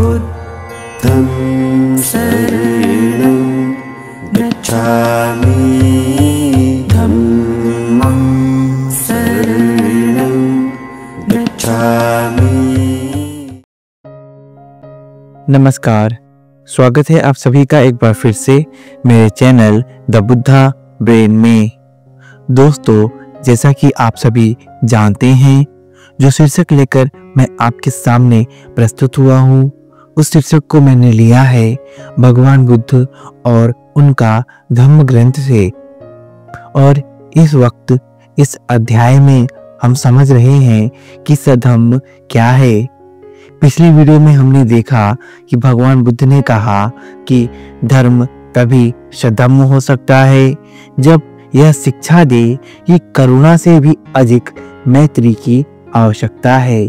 बुद्धं शरणं गच्छामि धम्मं शरणं गच्छामि। नमस्कार, स्वागत है आप सभी का एक बार फिर से मेरे चैनल द बुद्धा ब्रेन में। दोस्तों, जैसा कि आप सभी जानते हैं, जो शीर्षक लेकर मैं आपके सामने प्रस्तुत हुआ हूँ, उस शीर्षक को मैंने लिया है भगवान बुद्ध और उनका धम्म ग्रंथ से। और इस वक्त इस अध्याय में हम समझ रहे हैं कि सधम्म क्या है। पिछली वीडियो में हमने देखा कि भगवान बुद्ध ने कहा कि धर्म तभी सधम्म हो सकता है जब यह शिक्षा दे कि करुणा से भी अधिक मैत्री की आवश्यकता है।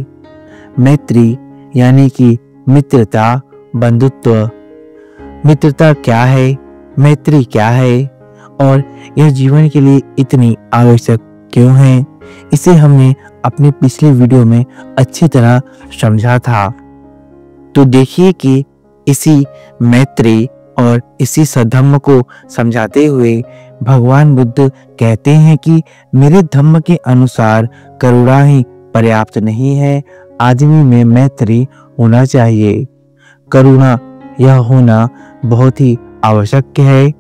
मैत्री यानी कि मित्रता, बंधुत्व। मित्रता क्या है, मैत्री क्या है और यह जीवन के लिए इतनी आवश्यक क्यों है, इसे हमने अपने पिछले वीडियो में अच्छी तरह समझा था। तो देखिए कि इसी मैत्री और इसी सधम्म को समझाते हुए भगवान बुद्ध कहते हैं कि मेरे धम्म के अनुसार करुणा ही पर्याप्त नहीं है, आदमी में मैत्री होना चाहिए। करुणा यह होना बहुत ही आवश्यक है,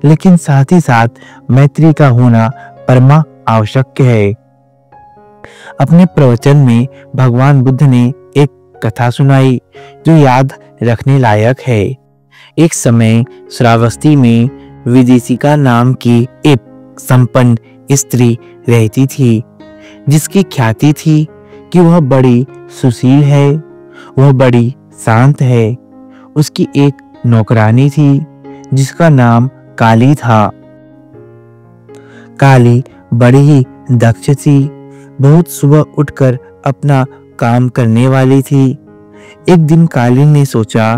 लेकिन साथ ही साथ मैत्री का होना परमा आवश्यक है। अपने प्रवचन में भगवान बुद्ध ने एक कथा सुनाई जो याद रखने लायक है। एक समय श्रावस्ती में विदेशिका नाम की एक संपन्न स्त्री रहती थी, जिसकी ख्याति थी कि वह बड़ी सुशील है, वह बड़ी शांत है। उसकी एक नौकरानी थी जिसका नाम काली था। काली बड़ी ही दक्ष थी, बहुत सुबह उठकर अपना काम करने वाली थी। एक दिन काली ने सोचा,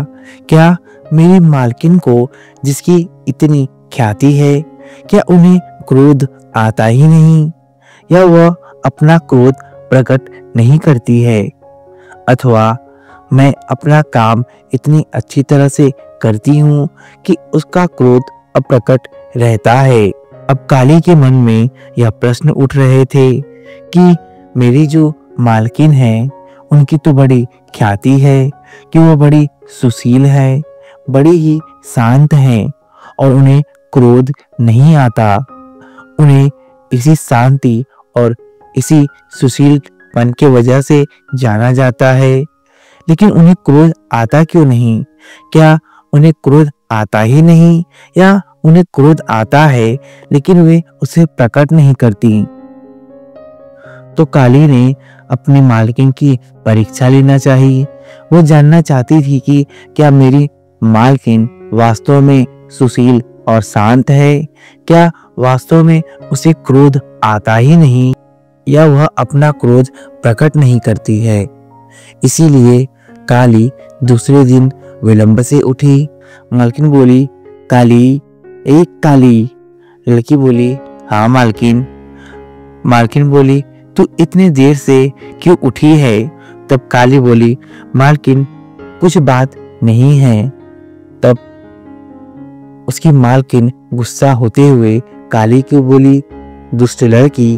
क्या मेरी मालकिन को, जिसकी इतनी ख्याति है, क्या उन्हें क्रोध आता ही नहीं, या वह अपना क्रोध प्रकट नहीं करती है, अथवा मैं अपना काम इतनी अच्छी तरह से करती हूँ कि उसका क्रोध अप्रकट रहता है। अब काली के मन में यह प्रश्न उठ रहे थे कि मेरी जो मालकिन है, उनकी तो बड़ी ख्याति है कि वो बड़ी सुशील है, बड़ी ही शांत हैं और उन्हें क्रोध नहीं आता। उन्हें इसी शांति और इसी सुशीलपन के वजह से जाना जाता है, लेकिन उन्हें क्रोध आता क्यों नहीं? क्या उन्हें क्रोध आता ही नहीं, या उन्हें क्रोध आता है लेकिन वे उसे प्रकट नहीं करती? तो काली ने अपनी मालकिन की परीक्षा लेना चाहिए। वो जानना चाहती थी कि क्या मेरी मालकिन वास्तव में सुशील और शांत है, क्या वास्तव में उसे क्रोध आता ही नहीं, या वह अपना क्रोध प्रकट नहीं करती है। इसीलिए काली दूसरे दिन विलंब से उठी। मालकिन बोली, काली, एक काली। लड़की बोली, हाँ मालकिन। मालकिन बोली, तू इतने देर से क्यों उठी है? तब काली बोली, मालकिन कुछ बात नहीं है। तब उसकी मालकिन गुस्सा होते हुए काली को बोली, दुष्ट लड़की,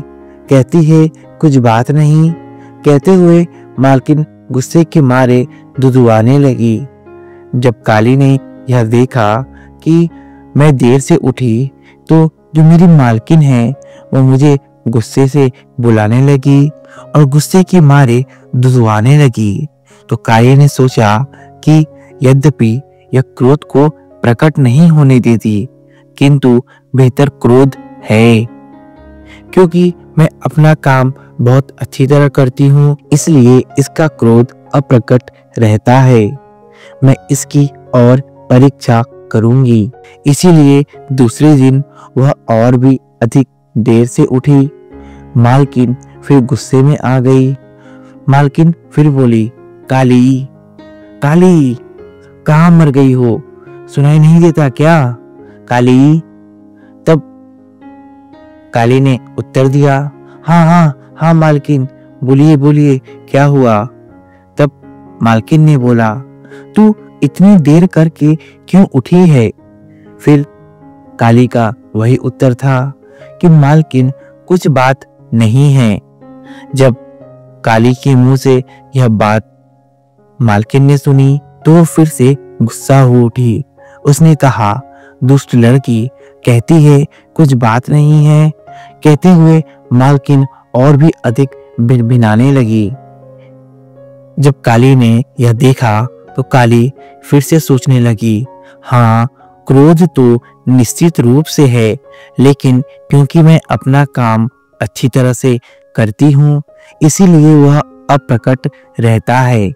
कहती है कुछ बात नहीं। कहते हुए मालकिन गुस्से के मारे दुदुआने लगी। जब काली ने यह देखा कि मैं देर से उठी, तो जो मेरी मालकिन है वो मुझे गुस्से से बुलाने लगी और गुस्से के मारे दुदुआने लगी, तो काली ने सोचा कि यद्यपि यह क्रोध को प्रकट नहीं होने देती, किंतु बेहतर क्रोध है, क्योंकि मैं अपना काम बहुत अच्छी तरह करती हूँ, इसलिए इसका क्रोध अप्रकट रहता है। मैं इसकी और परीक्षा करूंगी। इसीलिए दूसरे दिन वह और भी अधिक देर से उठी। मालकिन फिर गुस्से में आ गई। मालकिन फिर बोली, काली, काली, कहाँ मर गई हो? सुनाई नहीं देता क्या काली? तब काली ने उत्तर दिया, हाँ हाँ हाँ मालकिन, बोलिए बोलिए, क्या हुआ? तब मालकिन ने बोला, तू इतनी देर करके क्यों उठी है? फिर काली का वही उत्तर था कि मालकिन, कुछ बात नहीं है। जब काली के मुंह से यह बात मालकिन ने सुनी तो वो फिर से गुस्सा हो उठी। उसने कहा, दुष्ट लड़की, कहती है कुछ बात नहीं है। कहते हुए मालकिन और भी अधिक भिनभिनाने लगी। जब काली ने यह देखा तो काली फिर से सोचने लगी, हाँ, क्रोध तो निश्चित रूप से है, लेकिन क्योंकि मैं अपना काम अच्छी तरह से करती हूँ, इसीलिए वह अप्रकट रहता है।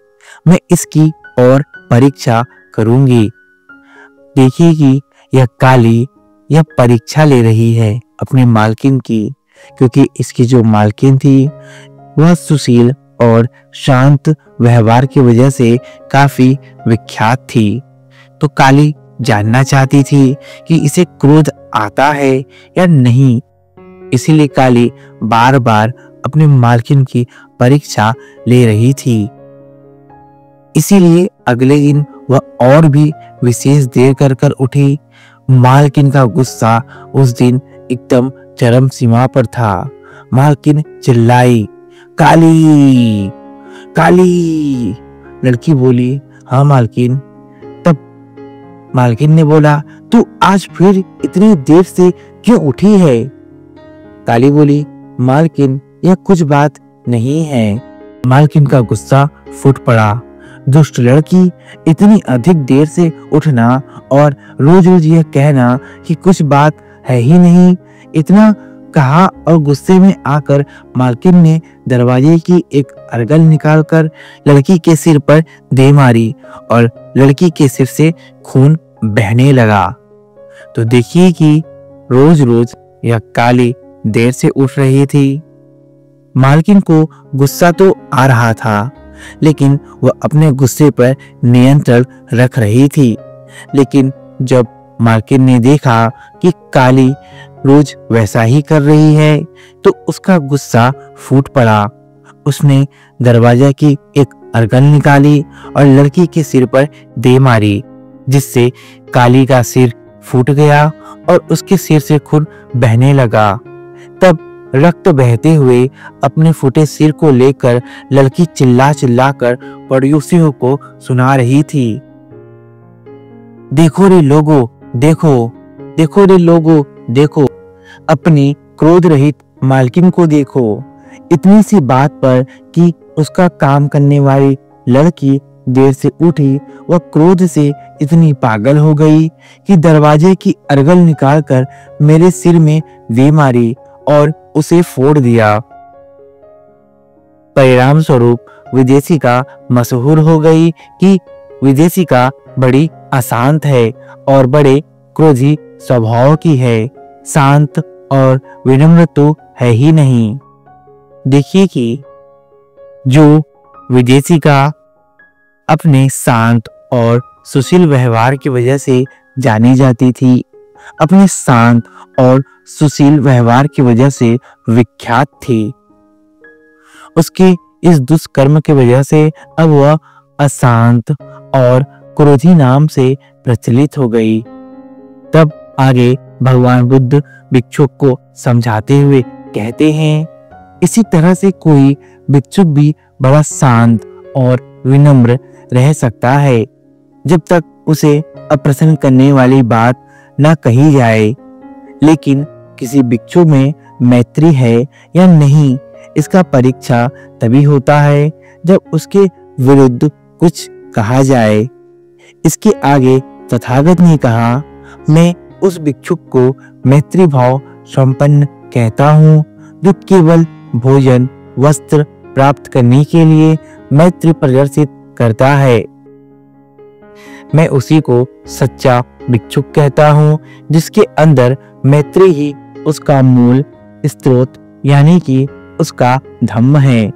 मैं इसकी और परीक्षा करूंगी। देखिए कि यह काली यह परीक्षा ले रही है अपने मालकिन की, क्योंकि इसकी जो मालकिन थी वह सुशील और शांत व्यवहार की वजह से काफी विख्यात थी। तो काली जानना चाहती थी कि इसे क्रोध आता है या नहीं। इसीलिए काली बार बार अपने मालकिन की परीक्षा ले रही थी। इसीलिए अगले दिन वह और भी विशेष देर कर उठी। मालकिन का गुस्सा उस दिन एकदम चरम सीमा पर था। मालकिन चिल्लाई, काली, काली। लड़की बोली, हाँ मालकिन। तब मालकिन ने बोला, तू आज फिर इतनी देर से क्यों उठी है? काली बोली, मालकिन, यह कुछ बात नहीं है। मालकिन का गुस्सा फूट पड़ा। दुष्ट लड़की, इतनी अधिक देर से उठना और रोज रोज यह कहना कि कुछ बात है ही नहीं, इतना कहा और गुस्से में आकर मालकिन ने दरवाजे की एक अर्गल निकालकर लड़की के सिर पर दे मारी और लड़की के सिर से खून बहने लगा। तो देखिए कि रोज रोज यह काली देर से उठ रही थी। मालकिन को गुस्सा तो आ रहा था, लेकिन वह अपने गुस्से पर नियंत्रण रख रही थी। लेकिन जब मालकिन ने देखा कि काली रोज वैसा ही कर रही है, तो उसका गुस्सा फूट पड़ा। उसने दरवाजा की एक अर्गल निकाली और लड़की के सिर पर दे मारी, जिससे काली का सिर फूट गया और उसके सिर से खून बहने लगा। तब रक्त बहते हुए अपने फूटे सिर को लेकर लड़की चिल्ला चिल्ला कर पड़ोसियों को सुना रही थी, देखो रे लोगो, देखो, देखो रे लोगो, देखो, अपनी क्रोध रहित मालकिन को देखो। इतनी सी बात पर कि उसका काम करने वाली लड़की देर से उठी, वह क्रोध से इतनी पागल हो गई कि दरवाजे की अर्गल निकालकर मेरे सिर में दे मारी और उसे फोड़ दिया। परिणाम स्वरूप विदेशिका मशहूर हो गई कि विदेशिका बड़ी अशांत है और बड़े क्रोधी स्वभाव की है, शांत और विनम्र तो है ही नहीं। देखिए कि जो विदेशिका अपने शांत और सुशील व्यवहार की वजह से जानी जाती थी, अपने शांत और सुशील व्यवहार की वजह से विख्यात थी, उसके इस दुष्कर्म की वजह से अब वह अशांत और क्रोधी नाम से प्रचलित हो गई। तब आगे भगवान बुद्ध भिक्षुक को समझाते हुए कहते हैं, इसी तरह से कोई भिक्षुक भी बड़ा शांत और विनम्र रह सकता है, जब तक उसे अप्रसन्न करने वाली बात न कही जाए। लेकिन किसी भिक्षु में मैत्री है या नहीं, इसका परीक्षा तभी होता है जब उसके विरुद्ध कुछ कहा जाए। इसके आगे तथागत ने कहा, मैं उस भिक्षुक को मैत्री भाव संपन्न कहता हूँ जो केवल भोजन वस्त्र प्राप्त करने के लिए मैत्री प्रदर्शित करता है। मैं उसी को सच्चा भिक्षुक कहता हूँ जिसके अंदर मैत्री ही उसका मूल स्रोत यानी कि उसका धम्म है।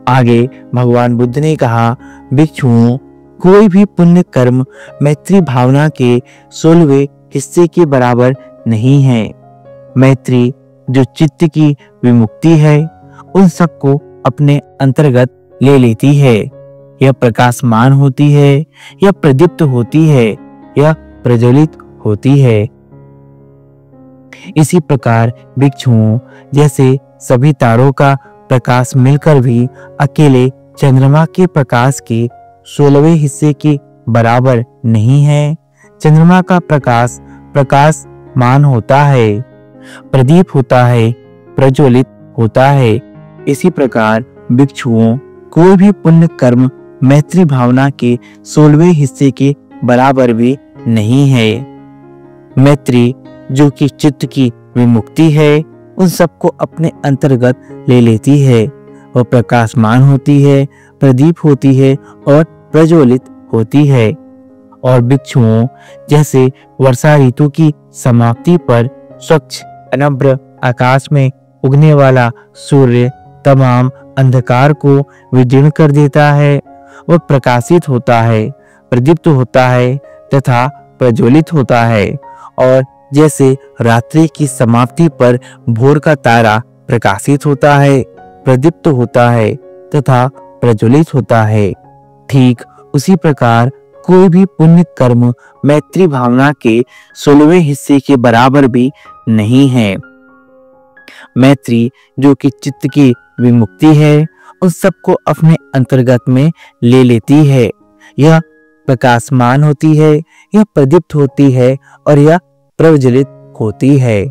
आगे भगवान बुद्ध ने कहा, भिक्षुओं, कोई भी पुण्य कर्म मैत्री भावना के 16वें हिस्से के बराबर नहीं है। मैत्री जो चित्त की विमुक्ति है, उन सबको अपने अंतर्गत ले लेती है। यह प्रकाशमान होती है, यह प्रदीप्त होती है, यह प्रज्वलित होती है। इसी प्रकार भिक्षुओं जैसे सभी तारों का प्रकाश मिलकर भी अकेले चंद्रमा के प्रकाश के 16वें हिस्से के बराबर नहीं है। चंद्रमा का प्रकाश प्रकाशमान होता है, प्रदीप होता है, प्रज्वलित होता है। इसी प्रकार भिक्षुओं कोई भी पुण्य कर्म मैत्री भावना के 16वें हिस्से के बराबर भी नहीं है। मैत्री जो कि चित्त की विमुक्ति है, उन सबको अपने अंतर्गत ले लेती है। वह प्रकाशमान होती है, प्रदीप होती है और प्रज्वलित होती है। और भिक्षुओं जैसे वर्षा ऋतु की समाप्ति पर स्वच्छ अनभ्र आकाश में उगने वाला सूर्य तमाम अंधकार को विदीर्ण कर देता है। वह प्रकाशित होता है, प्रदीप्त होता है तथा प्रज्वलित होता है। और जैसे रात्रि की समाप्ति पर भोर का तारा प्रकाशित होता है, प्रदीप्त होता है तथा प्रज्वलित होता है, ठीक उसी प्रकार कोई भी पुण्य कर्म मैत्री भावना के 16वें हिस्से के बराबर भी नहीं है। मैत्री जो कि चित्त की विमुक्ति है, उन सबको अपने अंतर्गत में ले लेती है। यह प्रकाशमान होती है, यह प्रदीप्त होती है और यह प्रज्वलित होती है।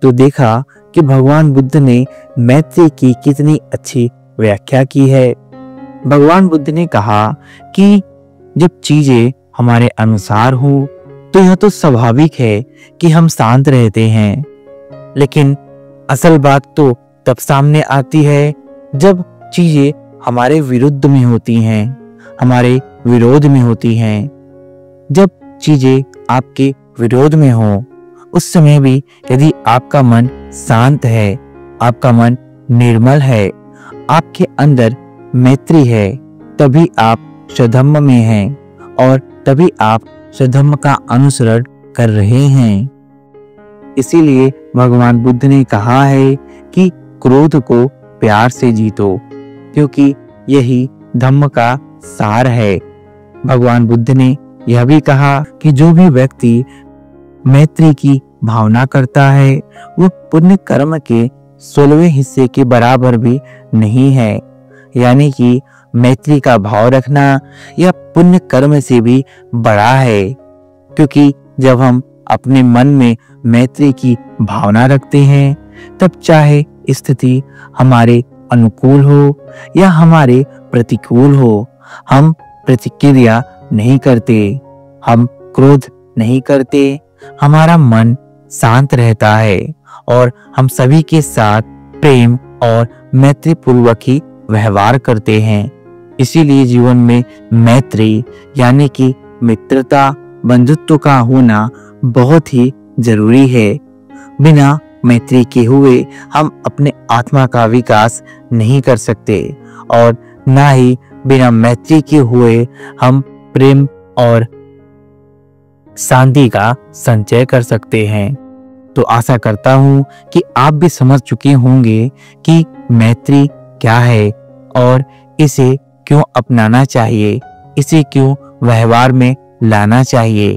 तो देखा कि भगवान बुद्ध ने मैत्री की कितनी अच्छी व्याख्या की है। भगवान बुद्ध ने कहा कि जब चीजें हमारे अनुसार हो तो यह तो स्वाभाविक है कि हम शांत रहते हैं, लेकिन असल बात तो तब सामने आती है जब चीजें हमारे विरुद्ध में होती हैं, हमारे विरोध में होती हैं। जब चीजें आपके विरोध में हो, उस समय भी यदि आपका मन शांत है, आपका मन निर्मल है, आपके अंदर मैत्री है, तभी आप स्वधम्म में हैं और तभी आप स्वधम्म का अनुसरण कर रहे हैं। इसीलिए भगवान बुद्ध ने कहा है कि क्रोध को प्यार से जीतो, क्योंकि यही धम्म का सार है। भगवान बुद्ध ने यह भी कहा कि जो भी व्यक्ति मैत्री की भावना करता है, वह पुण्य कर्म के 16वें हिस्से के बराबर भी नहीं है। यानी कि मैत्री का भाव रखना यह पुण्य कर्म से भी बड़ा है, क्योंकि जब हम अपने मन में मैत्री की भावना रखते हैं, तब चाहे स्थिति हमारे अनुकूल हो या हमारे प्रतिकूल हो, हम प्रतिक्रिया नहीं करते, हम क्रोध नहीं करते, हमारा मन शांत रहता है और हम सभी के साथ प्रेम और मैत्री पूर्वक ही व्यवहार करते हैं। इसीलिए जीवन में मैत्री यानी कि मित्रता, बंधुत्व का होना बहुत ही जरूरी है। बिना मैत्री के हुए हम अपने आत्मा का विकास नहीं कर सकते और ना ही बिना मैत्री के हुए हम प्रेम और शांति का संचय कर सकते हैं। तो आशा करता हूँ कि आप भी समझ चुके होंगे कि मैत्री क्या है और इसे क्यों अपनाना चाहिए, इसे क्यों व्यवहार में लाना चाहिए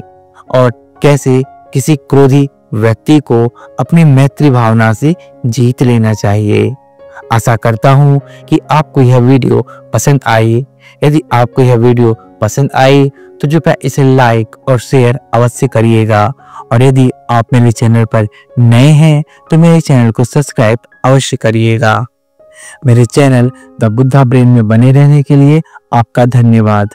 और कैसे किसी क्रोधी व्यक्ति को अपनी मैत्री भावना से जीत लेना चाहिए। आशा करता हूँ कि आपको यह वीडियो पसंद आई। यदि आपको यह वीडियो पसंद आई तो कृपया इसे लाइक और शेयर अवश्य करिएगा, और यदि आप मेरे चैनल पर नए हैं तो मेरे चैनल को सब्सक्राइब अवश्य करिएगा। मेरे चैनल द बुद्धा ब्रेन में बने रहने के लिए आपका धन्यवाद।